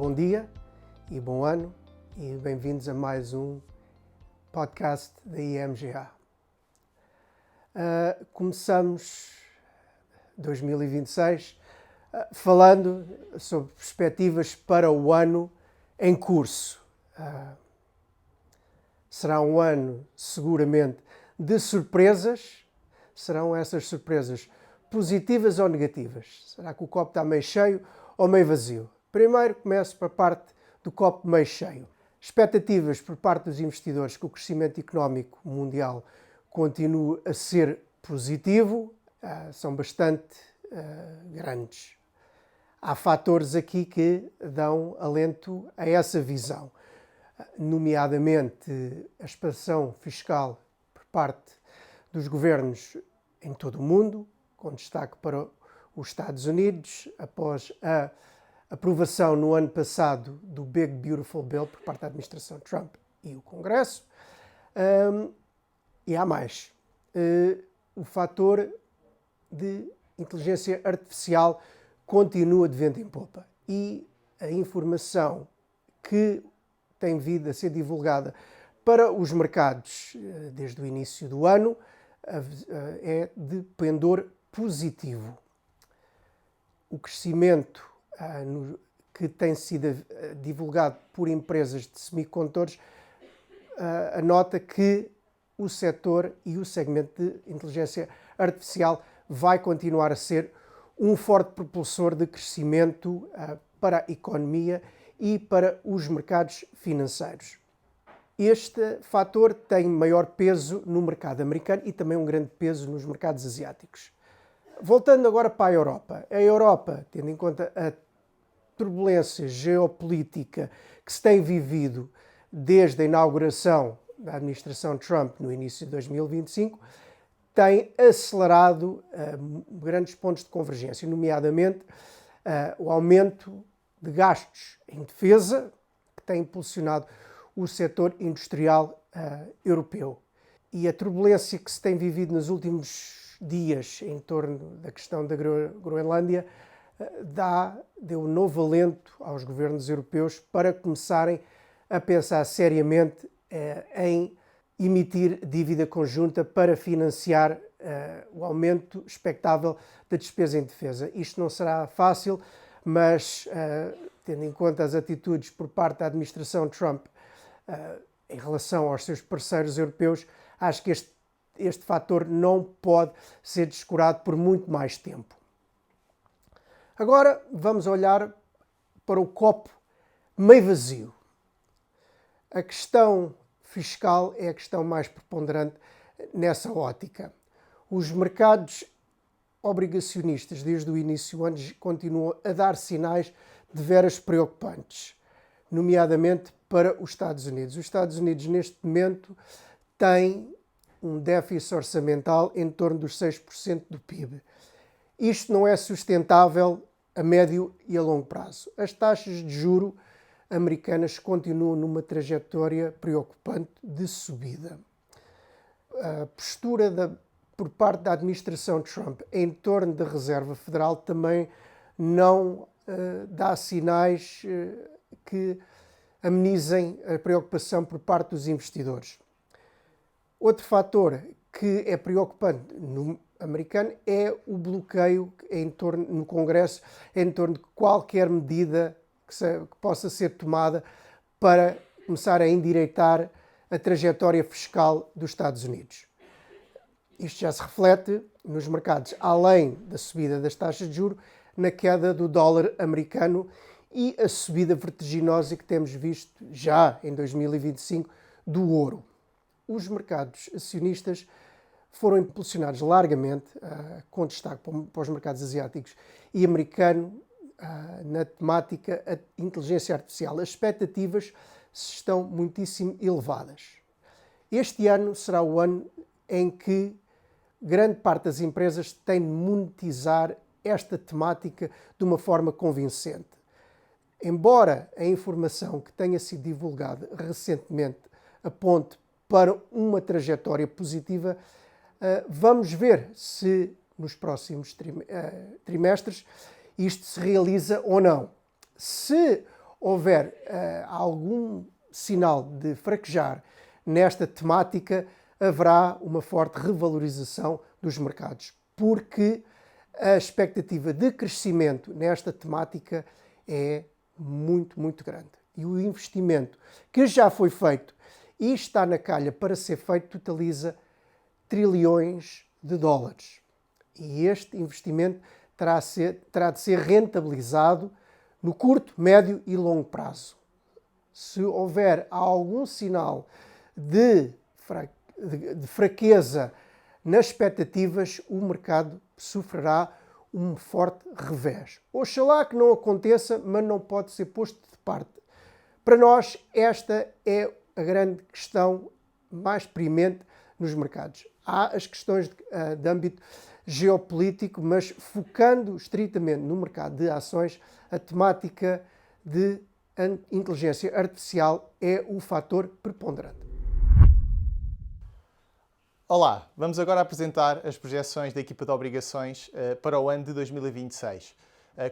Bom dia e bom ano e bem-vindos a mais um podcast da IMGA. Começamos 2026 falando sobre perspectivas para o ano em curso. Será um ano seguramente de surpresas. Serão essas surpresas positivas ou negativas? Será que o copo está meio cheio ou meio vazio? Primeiro começo para a parte do copo meio cheio. Expectativas por parte dos investidores que o crescimento económico mundial continue a ser positivo são bastante grandes. Há fatores aqui que dão alento a essa visão, nomeadamente a expansão fiscal por parte dos governos em todo o mundo, com destaque para os Estados Unidos, após a aprovação no ano passado do Big Beautiful Bill por parte da administração Trump e o Congresso. E há mais. O fator de inteligência artificial continua de vento em popa. E a informação que tem vindo a ser divulgada para os mercados desde o início do ano é de pendor positivo. O crescimento que tem sido divulgado por empresas de semicondutores anota que o setor e o segmento de inteligência artificial vai continuar a ser um forte propulsor de crescimento para a economia e para os mercados financeiros. Este fator tem maior peso no mercado americano e também um grande peso nos mercados asiáticos. Voltando agora para a Europa. A Europa, tendo em conta a turbulência geopolítica que se tem vivido desde a inauguração da administração Trump no início de 2025, tem acelerado grandes pontos de convergência, nomeadamente o aumento de gastos em defesa, que tem impulsionado o setor industrial europeu. E a turbulência que se tem vivido nos últimos dias em torno da questão da Groenlândia deu um novo alento aos governos europeus para começarem a pensar seriamente em emitir dívida conjunta para financiar o aumento expectável da despesa em defesa. Isto não será fácil, mas tendo em conta as atitudes por parte da administração Trump em relação aos seus parceiros europeus, acho que este fator não pode ser descurado por muito mais tempo. Agora vamos olhar para o copo meio vazio. A questão fiscal é a questão mais preponderante nessa ótica. Os mercados obrigacionistas, desde o início do ano, continuam a dar sinais de veras preocupantes, nomeadamente para os Estados Unidos. Os Estados Unidos, neste momento, têm um déficit orçamental em torno dos 6% do PIB. Isto não é sustentável a médio e a longo prazo. As taxas de juro americanas continuam numa trajetória preocupante de subida. A postura por parte da administração Trump em torno da Reserva Federal também não dá sinais que amenizem a preocupação por parte dos investidores. Outro fator que é preocupante no americano é o bloqueio no Congresso em torno de qualquer medida que possa ser tomada para começar a endireitar a trajetória fiscal dos Estados Unidos. Isto já se reflete nos mercados, além da subida das taxas de juros, na queda do dólar americano e a subida vertiginosa que temos visto já em 2025 do ouro. Os mercados acionistas foram impulsionados largamente, com destaque para os mercados asiáticos e americano, na temática a inteligência artificial. As expectativas estão muitíssimo elevadas. Este ano será o ano em que grande parte das empresas tem de monetizar esta temática de uma forma convincente. Embora a informação que tenha sido divulgada recentemente aponte para uma trajetória positiva, vamos ver se nos próximos trimestres isto se realiza ou não. Se houver algum sinal de fraquejar nesta temática, haverá uma forte revalorização dos mercados, porque a expectativa de crescimento nesta temática é muito, muito grande. E o investimento que já foi feito e está na calha para ser feito totaliza trilhões de dólares. E este investimento terá de ser rentabilizado no curto, médio e longo prazo. Se houver algum sinal de fraqueza nas expectativas, o mercado sofrerá um forte revés. Oxalá que não aconteça, mas não pode ser posto de parte. Para nós, esta é a grande questão mais premente nos mercados. Há as questões de âmbito geopolítico, mas focando estritamente no mercado de ações, a temática de inteligência artificial é o fator preponderante. Olá, vamos agora apresentar as projeções da equipa de obrigações para o ano de 2026.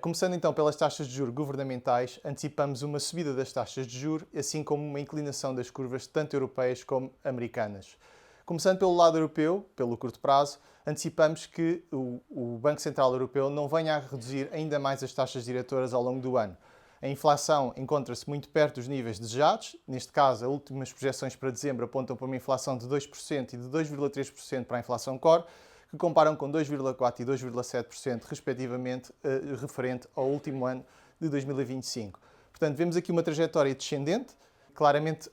Começando então pelas taxas de juros governamentais, antecipamos uma subida das taxas de juros, assim como uma inclinação das curvas tanto europeias como americanas. Começando pelo lado europeu, pelo curto prazo, antecipamos que o Banco Central Europeu não venha a reduzir ainda mais as taxas diretoras ao longo do ano. A inflação encontra-se muito perto dos níveis desejados. Neste caso, as últimas projeções para dezembro apontam para uma inflação de 2% e de 2,3% para a inflação core, que comparam com 2,4% e 2,7%, respectivamente, referente ao último ano de 2025. Portanto, vemos aqui uma trajetória descendente, claramente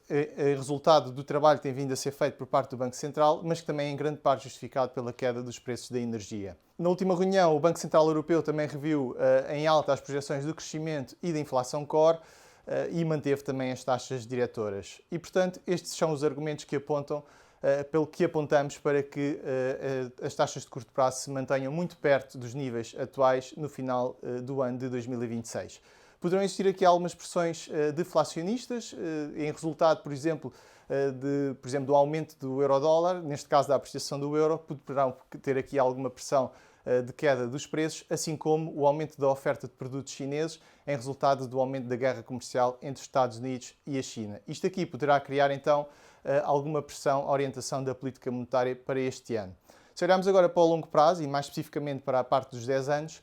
resultado do trabalho que tem vindo a ser feito por parte do Banco Central, mas que também é em grande parte justificado pela queda dos preços da energia. Na última reunião, o Banco Central Europeu também reviu em alta as projeções do crescimento e da inflação core e manteve também as taxas diretoras. E, portanto, estes são os argumentos que apontam, pelo que apontamos para que as taxas de curto prazo se mantenham muito perto dos níveis atuais no final do ano de 2026. Poderão existir aqui algumas pressões deflacionistas, em resultado, por exemplo, do aumento do euro-dólar, neste caso da apreciação do euro, poderão ter aqui alguma pressão de queda dos preços, assim como o aumento da oferta de produtos chineses em resultado do aumento da guerra comercial entre os Estados Unidos e a China. Isto aqui poderá criar, então, alguma pressão à orientação da política monetária para este ano. Se olharmos agora para o longo prazo, e mais especificamente para a parte dos 10 anos,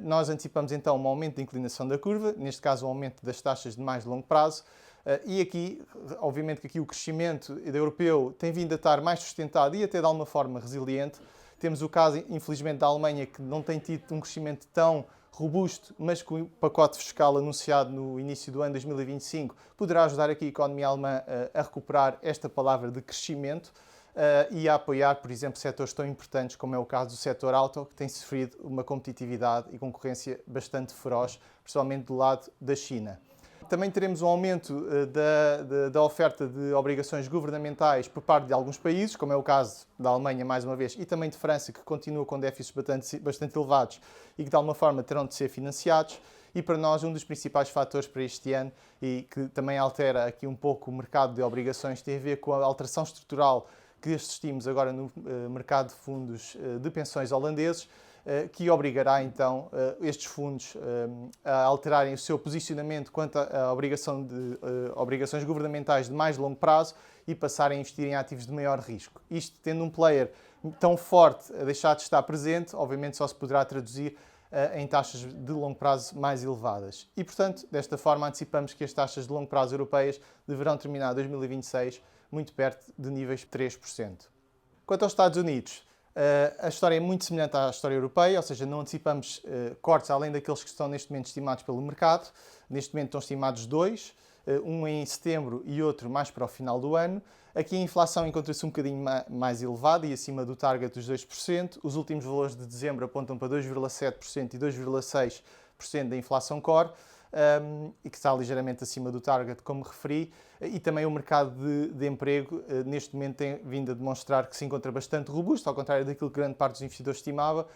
nós antecipamos então um aumento da inclinação da curva, neste caso um aumento das taxas de mais longo prazo, e aqui, obviamente que aqui o crescimento europeu tem vindo a estar mais sustentado e até de alguma forma resiliente. Temos o caso, infelizmente, da Alemanha, que não tem tido um crescimento tão robusto, mas com o pacote fiscal anunciado no início do ano 2025 poderá ajudar aqui a economia alemã a recuperar esta palavra de crescimento e a apoiar, por exemplo, setores tão importantes como é o caso do setor auto, que tem sofrido uma competitividade e concorrência bastante feroz, principalmente do lado da China. Também teremos um aumento da oferta de obrigações governamentais por parte de alguns países, como é o caso da Alemanha, mais uma vez, e também de França, que continua com déficits bastante elevados e que, de alguma forma, terão de ser financiados. E para nós, um dos principais fatores para este ano, e que também altera aqui um pouco o mercado de obrigações, tem a ver com a alteração estrutural que assistimos agora no mercado de fundos de pensões holandeses, que obrigará então estes fundos a alterarem o seu posicionamento quanto à obrigação de obrigações governamentais de mais longo prazo e passarem a investir em ativos de maior risco. Isto, tendo um player tão forte a deixar de estar presente, obviamente só se poderá traduzir em taxas de longo prazo mais elevadas. E, portanto, desta forma antecipamos que as taxas de longo prazo europeias deverão terminar 2026 muito perto de níveis de 3%. Quanto aos Estados Unidos, a história é muito semelhante à história europeia, ou seja, não antecipamos cortes além daqueles que estão neste momento estimados pelo mercado. Neste momento estão estimados dois, um em setembro e outro mais para o final do ano. Aqui a inflação encontra-se um bocadinho mais elevada e acima do target dos 2%. Os últimos valores de dezembro apontam para 2,7% e 2,6% da inflação core, e que está ligeiramente acima do target, como referi, e também o mercado de emprego neste momento tem vindo a demonstrar que se encontra bastante robusto, ao contrário daquilo que grande parte dos investidores estimava,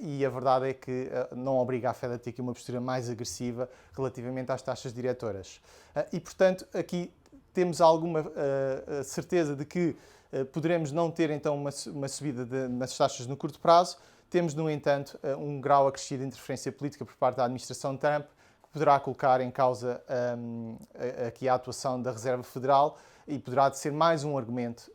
e a verdade é que não obriga a Fed a ter aqui uma postura mais agressiva relativamente às taxas diretoras. E, portanto, aqui temos alguma certeza de que poderemos não ter então uma subida nas taxas no curto prazo. Temos, no entanto, um grau acrescido de interferência política por parte da administração Trump, que poderá colocar em causa aqui a atuação da Reserva Federal e poderá ser mais um argumento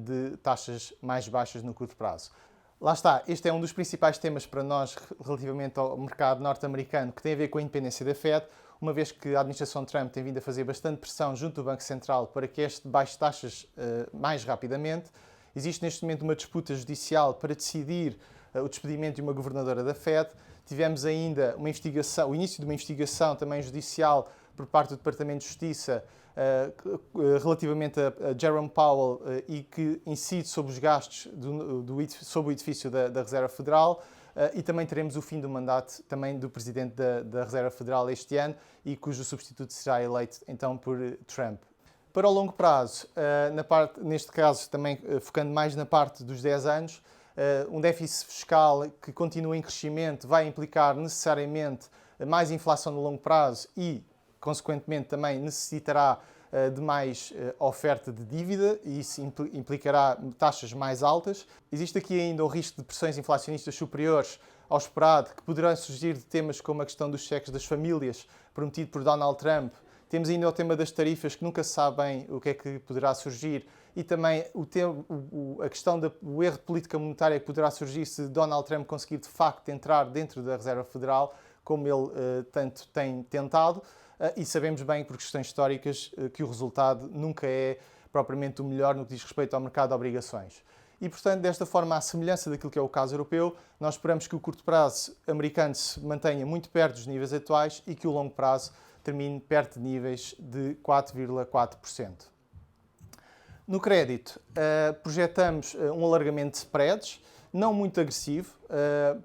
de taxas mais baixas no curto prazo. Lá está, este é um dos principais temas para nós relativamente ao mercado norte-americano, que tem a ver com a independência da Fed, uma vez que a administração Trump tem vindo a fazer bastante pressão junto do Banco Central para que este baixe taxas mais rapidamente. Existe neste momento uma disputa judicial para decidir o despedimento de uma governadora da Fed. Tivemos ainda uma investigação, o início de uma investigação também judicial por parte do Departamento de Justiça relativamente a Jerome Powell e que incide sobre os gastos sobre o edifício da Reserva Federal. E também teremos o fim do mandato também do Presidente da Reserva Federal este ano e cujo substituto será eleito então por Trump. Para o longo prazo, neste caso também focando mais na parte dos 10 anos, um déficit fiscal que continua em crescimento vai implicar necessariamente mais inflação no longo prazo e, consequentemente, também necessitará de mais oferta de dívida e isso implicará taxas mais altas. Existe aqui ainda o risco de pressões inflacionistas superiores ao esperado, que poderão surgir de temas como a questão dos cheques das famílias, prometido por Donald Trump. Temos ainda o tema das tarifas, que nunca se sabe bem o que é que poderá surgir, e também a questão do erro de política monetária que poderá surgir se Donald Trump conseguir de facto entrar dentro da Reserva Federal, como ele tanto tem tentado. E sabemos bem, por questões históricas, que o resultado nunca é propriamente o melhor no que diz respeito ao mercado de obrigações. E, portanto, desta forma, à semelhança daquilo que é o caso europeu, nós esperamos que o curto prazo americano se mantenha muito perto dos níveis atuais e que o longo prazo termine perto de níveis de 4,4%. No crédito, projetamos um alargamento de spreads, não muito agressivo,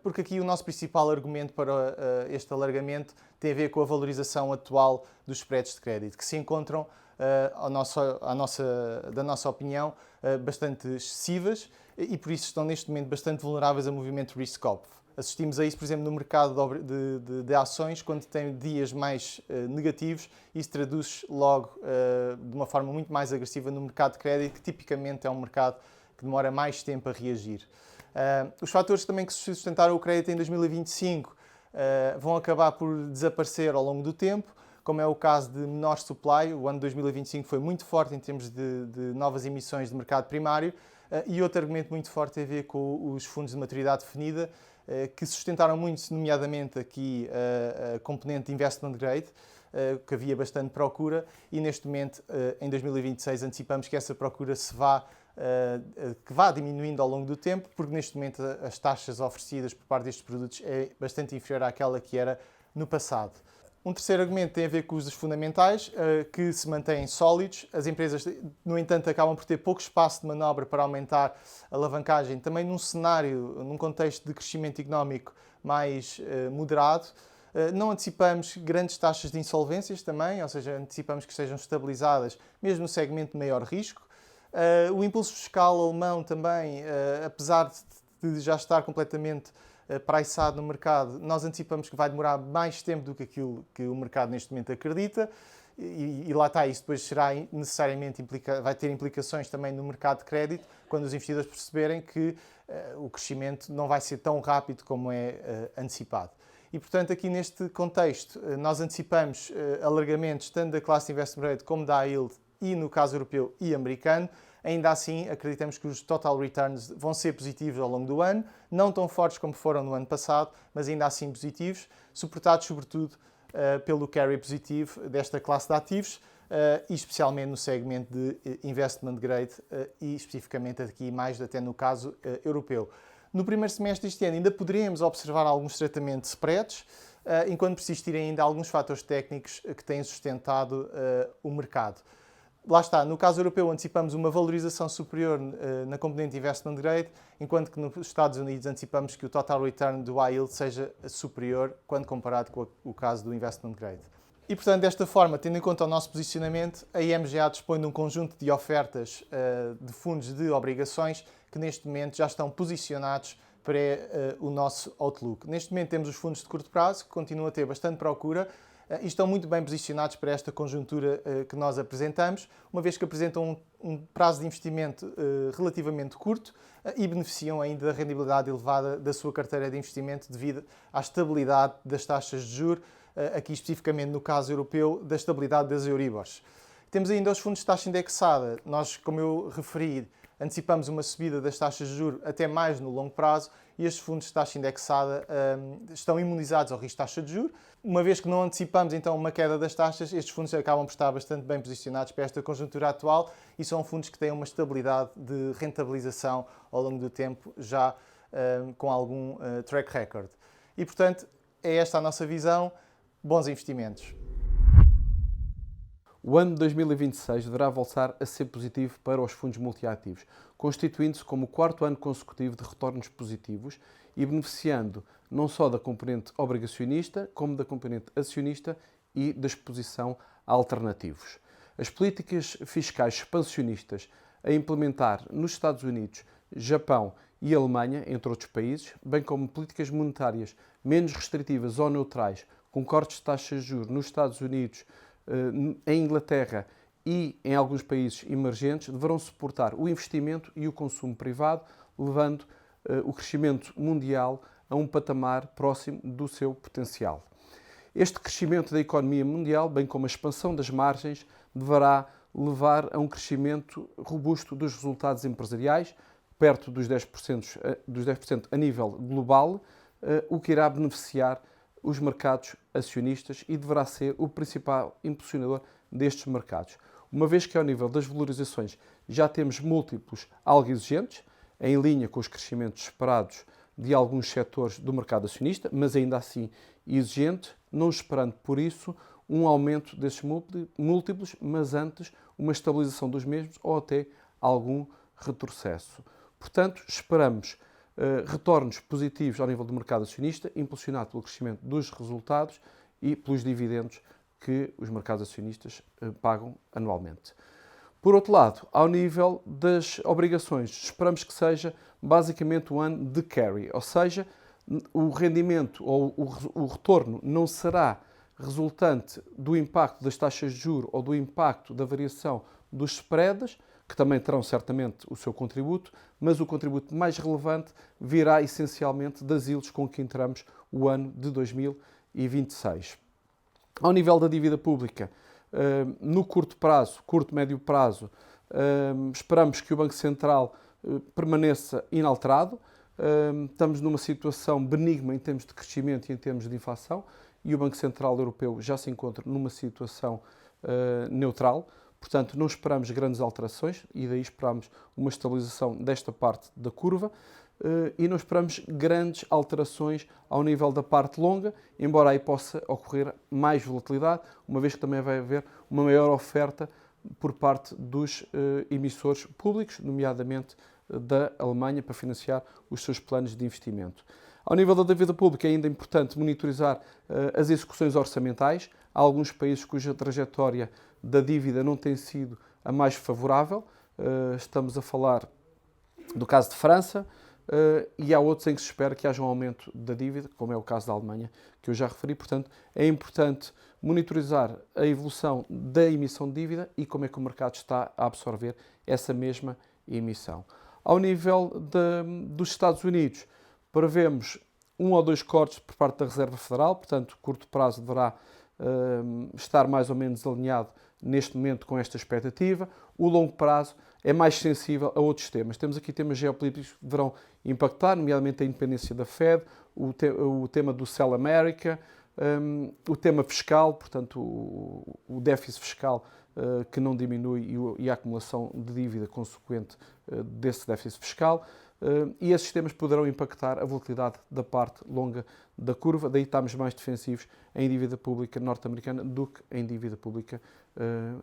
porque aqui o nosso principal argumento para este alargamento tem a ver com a valorização atual dos spreads de crédito, que se encontram, da nossa opinião, bastante excessivas e por isso estão neste momento bastante vulneráveis a movimento risk-off. Assistimos a isso, por exemplo, no mercado de ações, quando tem dias mais negativos, isso traduz logo de uma forma muito mais agressiva no mercado de crédito, que tipicamente é um mercado que demora mais tempo a reagir. Os fatores também que sustentaram o crédito em 2025 vão acabar por desaparecer ao longo do tempo, como é o caso de menor supply. O ano de 2025 foi muito forte em termos de novas emissões de mercado primário. E outro argumento muito forte tem a ver com os fundos de maturidade definida, que sustentaram muito, nomeadamente aqui a componente de investment grade, que havia bastante procura, e neste momento, em 2026, antecipamos que essa procura que vá diminuindo ao longo do tempo, porque neste momento as taxas oferecidas por parte destes produtos é bastante inferior àquela que era no passado. Um terceiro argumento tem a ver com os fundamentais, que se mantêm sólidos. As empresas, no entanto, acabam por ter pouco espaço de manobra para aumentar a alavancagem, também num contexto de crescimento económico mais moderado. Não antecipamos grandes taxas de insolvências também, ou seja, antecipamos que estejam estabilizadas, mesmo no segmento de maior risco. O impulso fiscal alemão também, apesar de já estar completamente priceado no mercado, nós antecipamos que vai demorar mais tempo do que aquilo que o mercado neste momento acredita e lá está, isso depois será necessariamente vai ter implicações também no mercado de crédito, quando os investidores perceberem que o crescimento não vai ser tão rápido como é antecipado. E, portanto, aqui neste contexto, nós antecipamos alargamentos tanto da classe Investment Grade como da High Yield e, no caso europeu e americano. Ainda assim, acreditamos que os total returns vão ser positivos ao longo do ano, não tão fortes como foram no ano passado, mas ainda assim positivos, suportados sobretudo pelo carry positivo desta classe de ativos e especialmente no segmento de investment grade e especificamente aqui mais até no caso europeu. No primeiro semestre deste ano ainda poderemos observar alguns tratamentos de spreads, enquanto persistirem ainda alguns fatores técnicos que têm sustentado o mercado. Lá está, no caso europeu antecipamos uma valorização superior na componente investment grade, enquanto que nos Estados Unidos antecipamos que o total return do high yield seja superior quando comparado com o caso do investment grade. E, portanto, desta forma, tendo em conta o nosso posicionamento, a IMGA dispõe de um conjunto de ofertas de fundos de obrigações que neste momento já estão posicionados para o nosso outlook. Neste momento temos os fundos de curto prazo, que continuam a ter bastante procura, e estão muito bem posicionados para esta conjuntura que nós apresentamos, uma vez que apresentam um prazo de investimento relativamente curto e beneficiam ainda da rendibilidade elevada da sua carteira de investimento devido à estabilidade das taxas de juros aqui especificamente no caso europeu, da estabilidade das Euribors. Temos ainda os fundos de taxa indexada. Nós, como eu referi, antecipamos uma subida das taxas de juros até mais no longo prazo e estes fundos de taxa indexada estão imunizados ao risco de taxa de juros. Uma vez que não antecipamos então uma queda das taxas, estes fundos acabam por estar bastante bem posicionados para esta conjuntura atual e são fundos que têm uma estabilidade de rentabilização ao longo do tempo, já com algum track record. E, portanto, é esta a nossa visão. Bons investimentos. O ano de 2026 deverá voltar a ser positivo para os fundos multiativos, constituindo-se como o quarto ano consecutivo de retornos positivos e beneficiando não só da componente obrigacionista, como da componente acionista e da exposição a alternativos. As políticas fiscais expansionistas a implementar nos Estados Unidos, Japão e Alemanha, entre outros países, bem como políticas monetárias menos restritivas ou neutrais, com cortes de taxas de juros nos Estados Unidos, em Inglaterra e em alguns países emergentes, deverão suportar o investimento e o consumo privado, levando o crescimento mundial a um patamar próximo do seu potencial. Este crescimento da economia mundial, bem como a expansão das margens, deverá levar a um crescimento robusto dos resultados empresariais, perto dos 10% a nível global, o que irá beneficiar os mercados acionistas e deverá ser o principal impulsionador destes mercados. Uma vez que ao nível das valorizações já temos múltiplos algo exigentes, em linha com os crescimentos esperados de alguns setores do mercado acionista, mas ainda assim exigente, não esperando por isso um aumento desses múltiplos, mas antes uma estabilização dos mesmos ou até algum retrocesso. Portanto, esperamos retornos positivos ao nível do mercado acionista, impulsionado pelo crescimento dos resultados e pelos dividendos que os mercados acionistas pagam anualmente. Por outro lado, ao nível das obrigações, esperamos que seja basicamente um ano de carry, ou seja, o rendimento ou o retorno não será resultante do impacto das taxas de juros ou do impacto da variação dos spreads, que também terão certamente o seu contributo, mas o contributo mais relevante virá essencialmente das yields com que entramos o ano de 2026. Ao nível da dívida pública, no curto médio prazo, esperamos que o Banco Central permaneça inalterado. Estamos numa situação benigna em termos de crescimento e em termos de inflação e o Banco Central Europeu já se encontra numa situação neutral. Portanto, não esperamos grandes alterações e daí esperamos uma estabilização desta parte da curva e não esperamos grandes alterações ao nível da parte longa, embora aí possa ocorrer mais volatilidade, uma vez que também vai haver uma maior oferta por parte dos emissores públicos, nomeadamente da Alemanha, para financiar os seus planos de investimento. Ao nível da dívida pública é ainda importante monitorizar as execuções orçamentais. Há alguns países cuja trajetória da dívida não tem sido a mais favorável. Estamos a falar do caso de França e há outros em que se espera que haja um aumento da dívida, como é o caso da Alemanha, que eu já referi. Portanto, é importante monitorizar a evolução da emissão de dívida e como é que o mercado está a absorver essa mesma emissão. Ao nível dos Estados Unidos, prevemos 1 ou 2 cortes por parte da Reserva Federal, portanto, curto prazo deverá estar mais ou menos alinhado neste momento com esta expectativa. O longo prazo é mais sensível a outros temas. Temos aqui temas geopolíticos que deverão impactar, nomeadamente a independência da Fed, o tema do Sell America, o tema fiscal, portanto, o déficit fiscal que não diminui e a acumulação de dívida consequente desse déficit fiscal. E esses temas poderão impactar a volatilidade da parte longa da curva, daí estamos mais defensivos em dívida pública norte-americana do que em dívida pública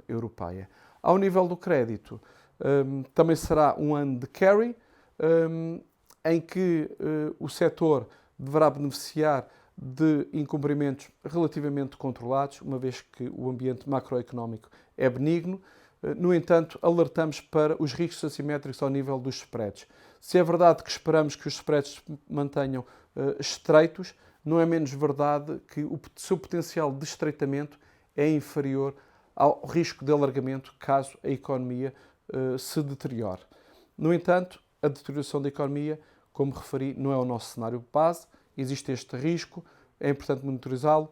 europeia. Ao nível do crédito, também será um ano de carry, em que o setor deverá beneficiar de incumprimentos relativamente controlados, uma vez que o ambiente macroeconómico é benigno. No entanto, alertamos para os riscos assimétricos ao nível dos spreads. Se é verdade que esperamos que os spreads se mantenham estreitos, não é menos verdade que o seu potencial de estreitamento é inferior ao risco de alargamento caso a economia se deteriore. No entanto, a deterioração da economia, como referi, não é o nosso cenário base, existe este risco, é importante monitorizá-lo,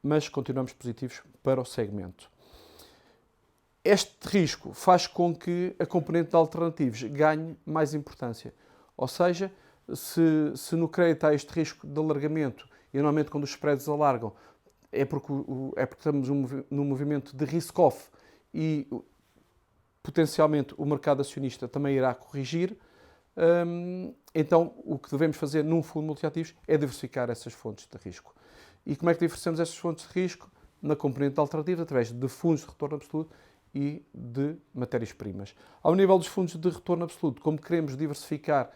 mas continuamos positivos para o segmento. Este risco faz com que a componente de alternativos ganhe mais importância. Ou seja, se no crédito há este risco de alargamento, e normalmente quando os spreads alargam, é porque estamos num movimento de risk-off e potencialmente o mercado acionista também irá corrigir, então o que devemos fazer num fundo multiativos é diversificar essas fontes de risco. E como é que diversificamos essas fontes de risco? Na componente de alternativos, através de fundos de retorno absoluto e de matérias-primas. Ao nível dos fundos de retorno absoluto, como queremos diversificar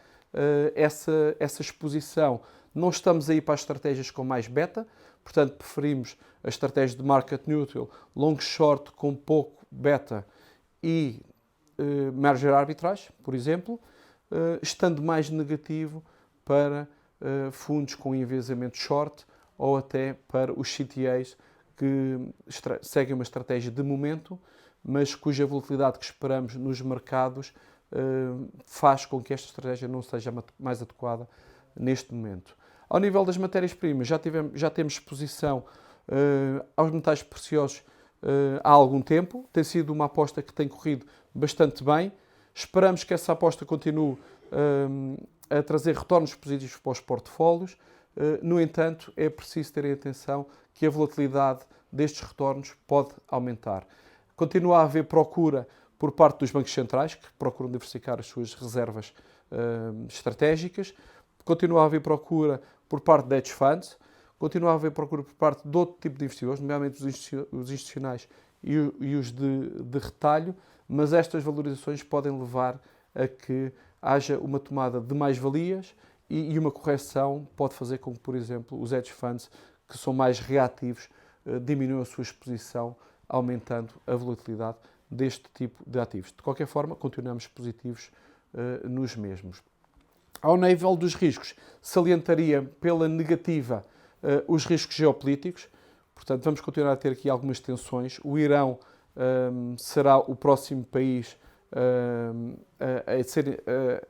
essa exposição, não estamos aí para as estratégias com mais beta, portanto preferimos a estratégia de market neutral, long short com pouco beta e merger arbitrage, por exemplo, estando mais negativo para fundos com enviesamento short ou até para os CTAs que seguem uma estratégia de momento, mas cuja volatilidade que esperamos nos mercados faz com que esta estratégia não seja mais adequada neste momento. Ao nível das matérias-primas, já temos exposição aos metais preciosos há algum tempo. Tem sido uma aposta que tem corrido bastante bem. Esperamos que essa aposta continue a trazer retornos positivos para os portfólios. No entanto, é preciso ter atenção que a volatilidade destes retornos pode aumentar. Continua a haver procura por parte dos bancos centrais, que procuram diversificar as suas reservas estratégicas. Continua a haver procura por parte de hedge funds. Continua a haver procura por parte de outro tipo de investidores, nomeadamente os institucionais e os de retalho, mas estas valorizações podem levar a que haja uma tomada de mais-valias e uma correção pode fazer com que, por exemplo, os hedge funds, que são mais reativos, diminuam a sua exposição, aumentando a volatilidade deste tipo de ativos. De qualquer forma, continuamos positivos nos mesmos. Ao nível dos riscos, salientaria pela negativa os riscos geopolíticos. Portanto, vamos continuar a ter aqui algumas tensões. O Irão será o próximo país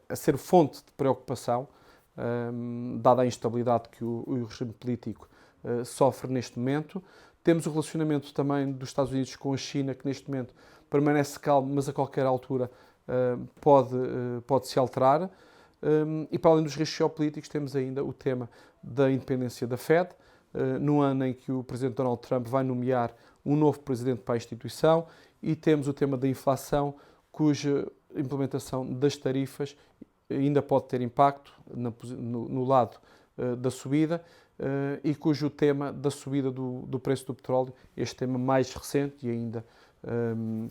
a ser fonte de preocupação, dada a instabilidade que o regime político sofre neste momento. Temos o relacionamento também dos Estados Unidos com a China, que neste momento permanece calmo, mas a qualquer altura pode se alterar. E para além dos riscos geopolíticos, temos ainda o tema da independência da Fed, no ano em que o presidente Donald Trump vai nomear um novo presidente para a instituição, e temos o tema da inflação, cuja implementação das tarifas ainda pode ter impacto no lado da subida, e cujo tema da subida do preço do petróleo, este tema mais recente e ainda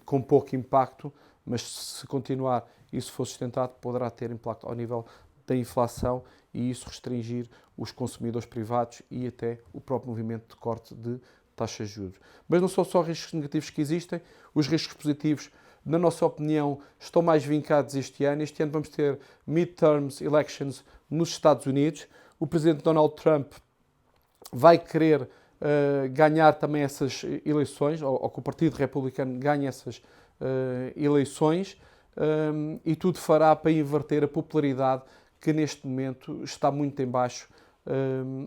com pouco impacto, mas se continuar e se for sustentado, poderá ter impacto ao nível da inflação e isso restringir os consumidores privados e até o próprio movimento de corte de taxas de juros. Mas não são só riscos negativos que existem, os riscos positivos, na nossa opinião, estão mais vincados este ano. Este ano vamos ter midterms elections nos Estados Unidos. O presidente Donald Trump vai querer ganhar também essas eleições, ou que o Partido Republicano ganhe essas eleições, e tudo fará para inverter a popularidade que neste momento está muito em baixo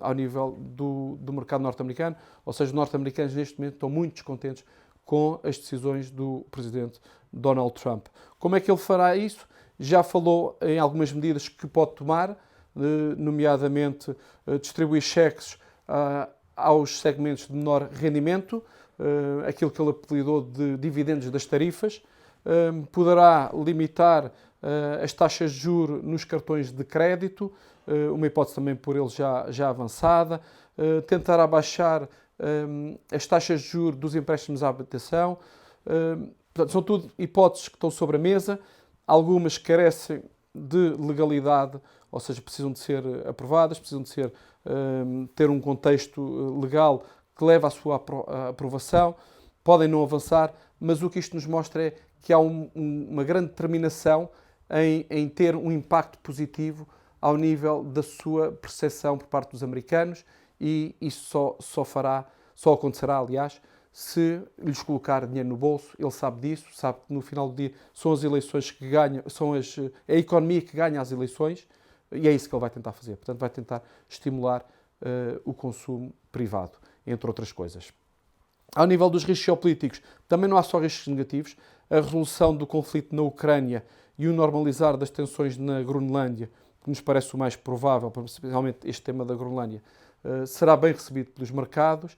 ao nível do mercado norte-americano. Ou seja, os norte-americanos neste momento estão muito descontentes com as decisões do presidente Donald Trump. Como é que ele fará isso? Já falou em algumas medidas que pode tomar, nomeadamente distribuir cheques aos segmentos de menor rendimento, aquilo que ele apelidou de dividendos das tarifas, poderá limitar as taxas de juros nos cartões de crédito, uma hipótese também por ele já avançada, tentará baixar as taxas de juros dos empréstimos à habitação. Portanto, são tudo hipóteses que estão sobre a mesa, algumas carecem de legalidade, ou seja, precisam de ser aprovadas, precisam de ter um contexto legal que leve à sua aprovação, podem não avançar, mas o que isto nos mostra é que há uma grande determinação em ter um impacto positivo ao nível da sua percepção por parte dos americanos, e isso só acontecerá, aliás, se lhes colocar dinheiro no bolso. Ele sabe disso, sabe que no final do dia são as eleições que ganham, é a economia que ganha as eleições, e é isso que ele vai tentar fazer. Portanto, vai tentar estimular o consumo privado. entre outras coisas. Ao nível dos riscos geopolíticos, também não há só riscos negativos. A resolução do conflito na Ucrânia e o normalizar das tensões na Groenlândia, que nos parece o mais provável, principalmente este tema da Groenlândia, será bem recebido pelos mercados.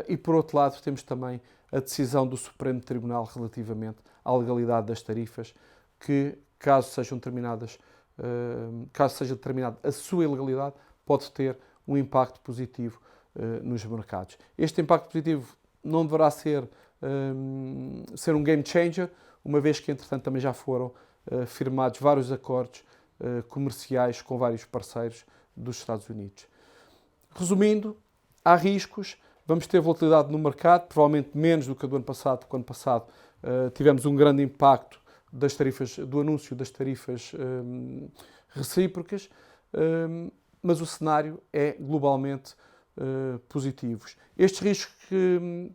E, por outro lado, temos também a decisão do Supremo Tribunal relativamente à legalidade das tarifas, que, caso seja determinada a sua ilegalidade, pode ter um impacto positivo nos mercados. Este impacto positivo não deverá ser um game changer, uma vez que, entretanto, também já foram firmados vários acordos comerciais com vários parceiros dos Estados Unidos. Resumindo, há riscos, vamos ter volatilidade no mercado, provavelmente menos do que a do ano passado, porque o ano passado tivemos um grande impacto das tarifas, do anúncio das tarifas recíprocas, mas o cenário é globalmente positivo. Estes riscos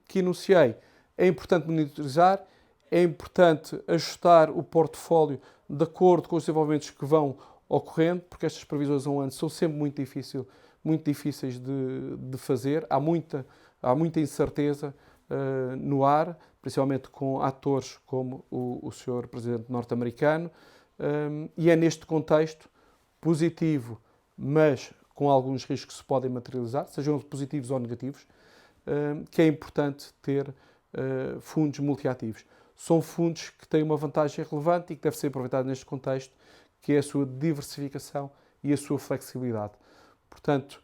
que enunciei é importante monitorizar, é importante ajustar o portfólio de acordo com os desenvolvimentos que vão ocorrendo, porque estas previsões a um ano são sempre muito difíceis de fazer. Há muita incerteza no ar, principalmente com atores como o Sr. Presidente norte-americano, e é neste contexto positivo, mas com alguns riscos que se podem materializar, sejam positivos ou negativos, que é importante ter fundos multiativos. São fundos que têm uma vantagem relevante e que deve ser aproveitado neste contexto, que é a sua diversificação e a sua flexibilidade. Portanto,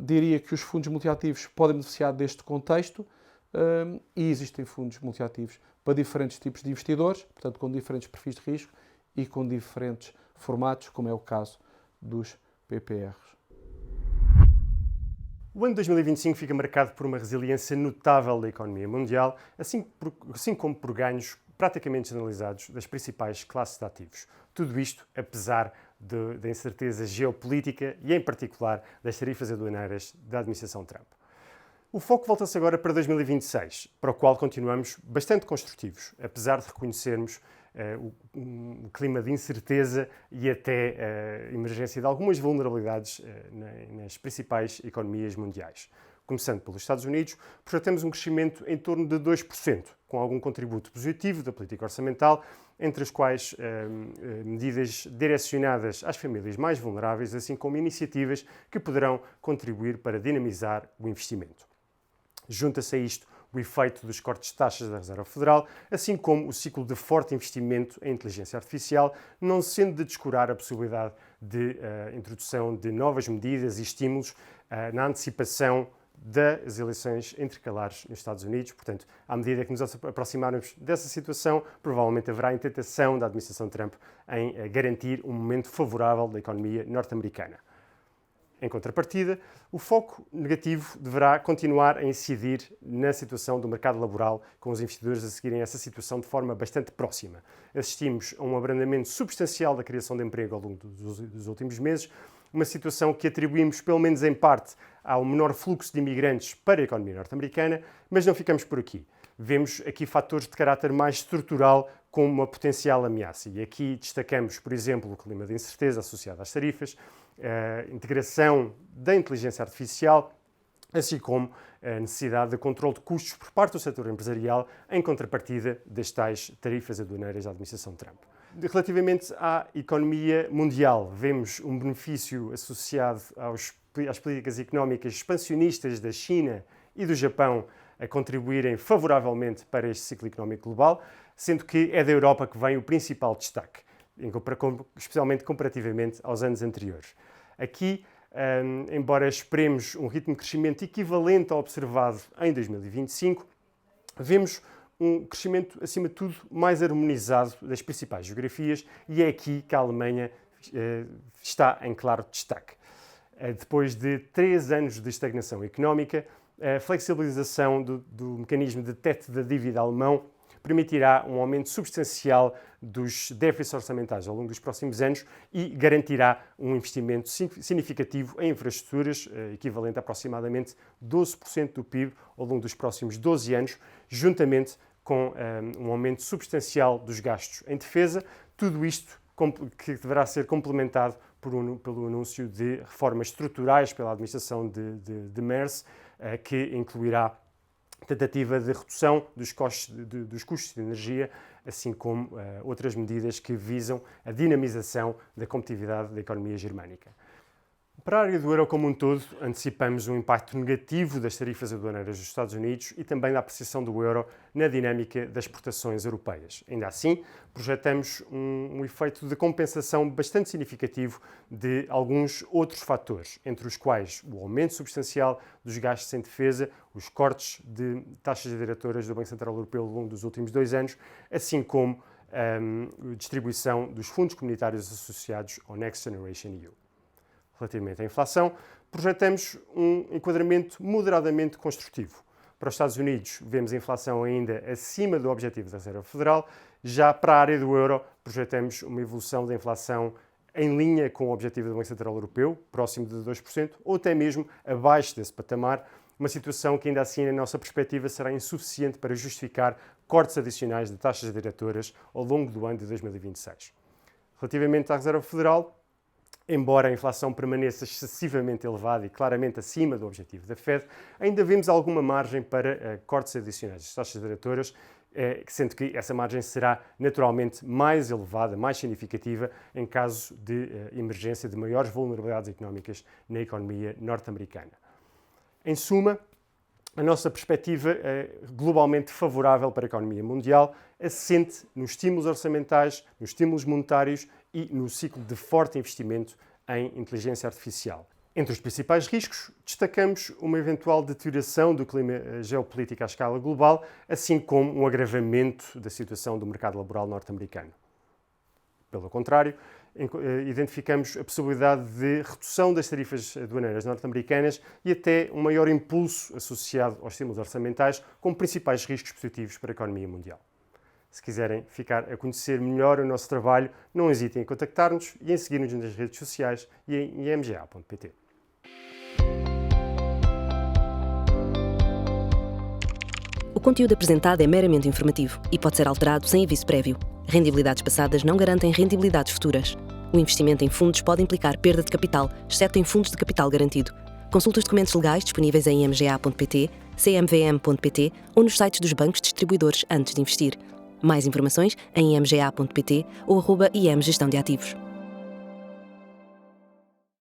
diria que os fundos multiativos podem beneficiar deste contexto e existem fundos multiativos para diferentes tipos de investidores, portanto, com diferentes perfis de risco e com diferentes formatos, como é o caso dos PPRs. O ano de 2025 fica marcado por uma resiliência notável da economia mundial, assim como por ganhos praticamente generalizados das principais classes de ativos. Tudo isto apesar da incerteza geopolítica e, em particular, das tarifas aduaneiras da administração Trump. O foco volta-se agora para 2026, para o qual continuamos bastante construtivos, apesar de reconhecermos o clima de incerteza e até a emergência de algumas vulnerabilidades nas principais economias mundiais. Começando pelos Estados Unidos, projetamos um crescimento em torno de 2%, com algum contributo positivo da política orçamental, entre as quais medidas direcionadas às famílias mais vulneráveis, assim como iniciativas que poderão contribuir para dinamizar o investimento. Junta-se a isto o efeito dos cortes de taxas da Reserva Federal, assim como o ciclo de forte investimento em inteligência artificial, não sendo de descurar a possibilidade de introdução de novas medidas e estímulos na antecipação das eleições intercalares nos Estados Unidos. Portanto, à medida que nos aproximarmos dessa situação, provavelmente haverá a tentação da administração Trump em garantir um momento favorável da economia norte-americana. Em contrapartida, o foco negativo deverá continuar a incidir na situação do mercado laboral, com os investidores a seguirem essa situação de forma bastante próxima. Assistimos a um abrandamento substancial da criação de emprego ao longo dos últimos meses, uma situação que atribuímos, pelo menos em parte, ao menor fluxo de imigrantes para a economia norte-americana, mas não ficamos por aqui. Vemos aqui fatores de caráter mais estrutural como uma potencial ameaça. E aqui destacamos, por exemplo, o clima de incerteza associado às tarifas, a integração da inteligência artificial, assim como a necessidade de controle de custos por parte do setor empresarial em contrapartida das tais tarifas aduaneiras da administração Trump. Relativamente à economia mundial, vemos um benefício associado às políticas económicas expansionistas da China e do Japão a contribuírem favoravelmente para este ciclo económico global, sendo que é da Europa que vem o principal destaque, especialmente comparativamente aos anos anteriores. Aqui, embora esperemos um ritmo de crescimento equivalente ao observado em 2025, vemos um crescimento, acima de tudo, mais harmonizado das principais geografias e é aqui que a Alemanha está em claro destaque. Depois de 3 anos de estagnação económica, a flexibilização do mecanismo de teto da dívida alemão permitirá um aumento substancial dos déficits orçamentais ao longo dos próximos anos e garantirá um investimento significativo em infraestruturas, equivalente a aproximadamente 12% do PIB ao longo dos próximos 12 anos, juntamente com um aumento substancial dos gastos em defesa, tudo isto que deverá ser complementado pelo anúncio de reformas estruturais pela administração de Merz, que incluirá tentativa de redução dos custos de energia, assim como outras medidas que visam a dinamização da competitividade da economia germânica. Para a área do euro como um todo, antecipamos um impacto negativo das tarifas aduaneiras dos Estados Unidos e também da apreciação do euro na dinâmica das exportações europeias. Ainda assim, projetamos um efeito de compensação bastante significativo de alguns outros fatores, entre os quais o aumento substancial dos gastos em defesa, os cortes de taxas diretoras do Banco Central Europeu ao longo dos últimos 2 anos, assim como a distribuição dos fundos comunitários associados ao Next Generation EU. Relativamente à inflação, projetamos um enquadramento moderadamente construtivo. Para os Estados Unidos, vemos a inflação ainda acima do objetivo da Reserva Federal. Já para a área do euro, projetamos uma evolução da inflação em linha com o objetivo do Banco Central Europeu, próximo de 2%, ou até mesmo abaixo desse patamar, uma situação que ainda assim, na nossa perspectiva, será insuficiente para justificar cortes adicionais de taxas diretoras ao longo do ano de 2026. Relativamente à Reserva Federal, embora a inflação permaneça excessivamente elevada e claramente acima do objetivo da Fed, ainda vemos alguma margem para cortes adicionais das taxas diretoras, sendo que essa margem será naturalmente mais elevada, mais significativa, em caso de emergência de maiores vulnerabilidades económicas na economia norte-americana. Em suma, a nossa perspectiva é globalmente favorável para a economia mundial, assente nos estímulos orçamentais, nos estímulos monetários e no ciclo de forte investimento em inteligência artificial. Entre os principais riscos, destacamos uma eventual deterioração do clima geopolítico à escala global, assim como um agravamento da situação do mercado laboral norte-americano. Pelo contrário, identificamos a possibilidade de redução das tarifas aduaneiras norte-americanas e até um maior impulso associado aos estímulos orçamentais, como principais riscos positivos para a economia mundial. Se quiserem ficar a conhecer melhor o nosso trabalho, não hesitem em contactar-nos e em seguir-nos nas redes sociais e em imga.pt. O conteúdo apresentado é meramente informativo e pode ser alterado sem aviso prévio. Rendibilidades passadas não garantem rendibilidades futuras. O investimento em fundos pode implicar perda de capital, exceto em fundos de capital garantido. Consulte os documentos legais disponíveis em imga.pt, cmvm.pt ou nos sites dos bancos distribuidores antes de investir. Mais informações em imga.pt ou @imgestão de ativos.